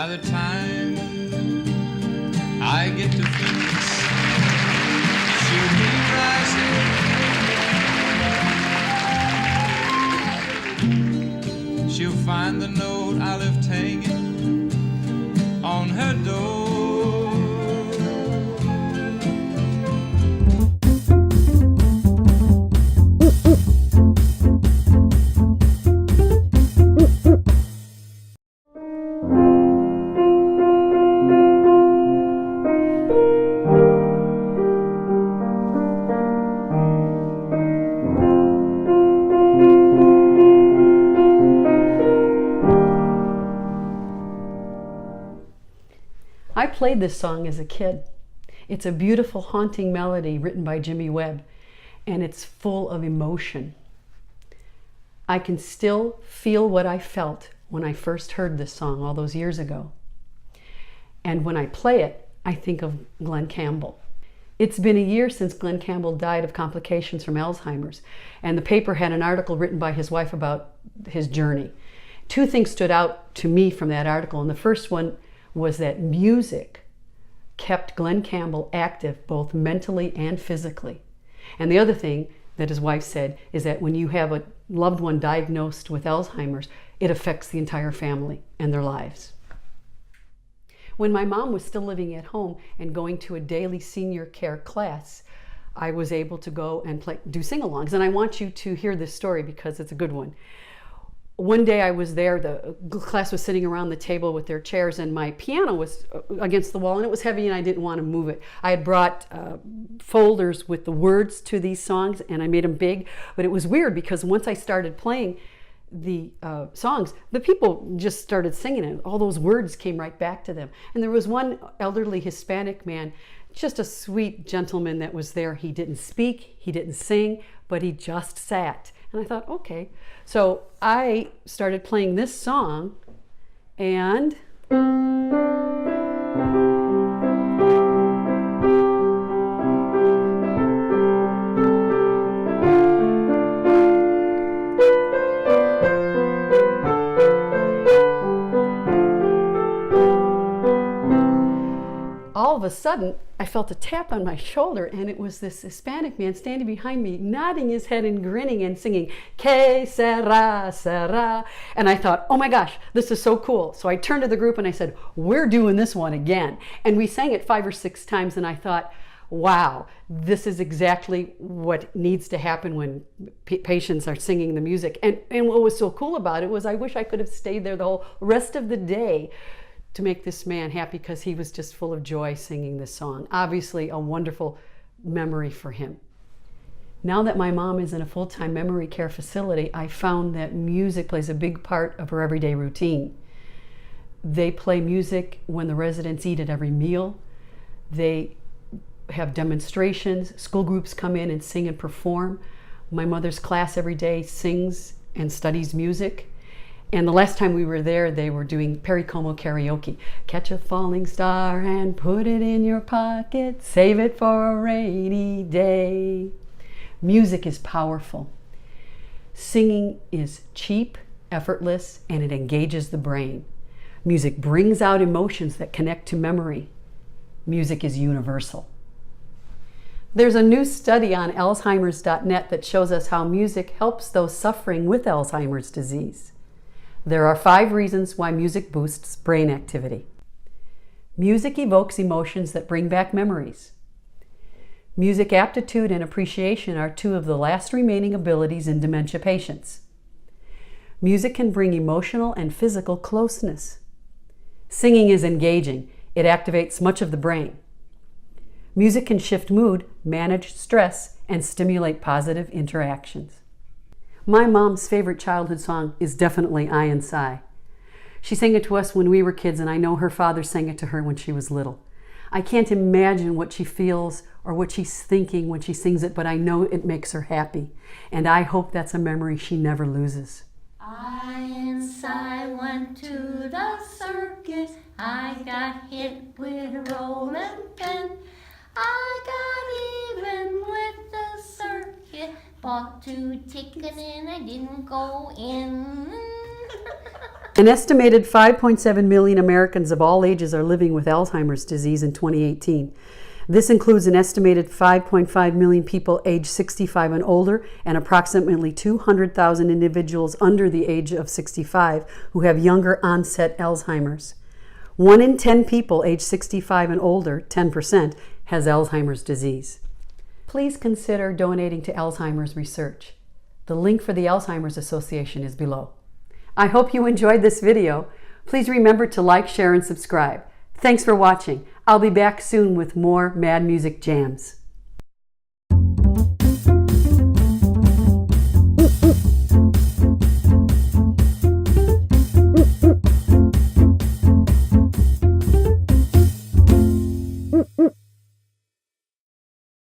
By the time I get to Phoenix, she'll be rising. She'll find the note I left hanging on her door. I played this song as a kid. It's a beautiful, haunting melody written by Jimmy Webb, and it's full of emotion. I can still feel what I felt when I first heard this song all those years ago. And when I play it, I think of Glen Campbell. It's been a year since Glen Campbell died of complications from Alzheimer's, and the paper had an article written by his wife about his journey. Two things stood out to me from that article, and the first one was that music kept Glen Campbell active both mentally and physically. And the other thing that his wife said is that when you have a loved one diagnosed with Alzheimer's, it affects the entire family and their lives. When my mom was still living at home and going to a daily senior care class, I was able to go and do sing-alongs. And I want you to hear this story because it's a good one. One day I was there, the class was sitting around the table with their chairs, and my piano was against the wall, and it was heavy and I didn't want to move it. I had brought folders with the words to these songs, and I made them big, but it was weird because once I started playing the songs, the people just started singing it. All those words came right back to them. And there was one elderly Hispanic man, just a sweet gentleman that was there. He didn't speak, he didn't sing, but he just sat. And I thought, okay. So I started playing this song, and all of a sudden, I felt a tap on my shoulder, and it was this Hispanic man standing behind me, nodding his head and grinning and singing, Que sera, sera. And I thought, oh my gosh, this is so cool. So I turned to the group and I said, we're doing this one again. And we sang it 5 or 6 times, and I thought, wow, this is exactly what needs to happen when patients are singing the music. And what was so cool about it was I wish I could have stayed there the whole rest of the day to make this man happy, because he was just full of joy singing this song. Obviously a wonderful memory for him. Now that my mom is in a full-time memory care facility, I found that music plays a big part of her everyday routine. They play music when the residents eat at every meal. They have demonstrations. School groups come in and sing and perform. My mother's class every day sings and studies music. And the last time we were there, they were doing Perry Como karaoke. Catch a falling star and put it in your pocket. Save it for a rainy day. Music is powerful. Singing is cheap, effortless, and it engages the brain. Music brings out emotions that connect to memory. Music is universal. There's a new study on Alzheimer's.net that shows us how music helps those suffering with Alzheimer's disease. There are 5 reasons why music boosts brain activity. Music evokes emotions that bring back memories. Music aptitude and appreciation are 2 of the last remaining abilities in dementia patients. Music can bring emotional and physical closeness. Singing is engaging. It activates much of the brain. Music can shift mood, manage stress, and stimulate positive interactions. My mom's favorite childhood song is definitely I and Cy. She sang it to us when we were kids, and I know her father sang it to her when she was little. I can't imagine what she feels or what she's thinking when she sings it, but I know it makes her happy. And I hope that's a memory she never loses. I and Cy went to the circus. I got hit with a rolling pin. I got even with the circuit. Bought 2 tickets and I didn't go in. An estimated 5.7 million Americans of all ages are living with Alzheimer's disease in 2018. This includes an estimated 5.5 million people aged 65 and older and approximately 200,000 individuals under the age of 65 who have younger onset Alzheimer's. 1 in 10 people aged 65 and older, 10%, has Alzheimer's disease. Please consider donating to Alzheimer's research. The link for the Alzheimer's Association is below. I hope you enjoyed this video. Please remember to like, share, and subscribe. Thanks for watching. I'll be back soon with more Mad Music Jams.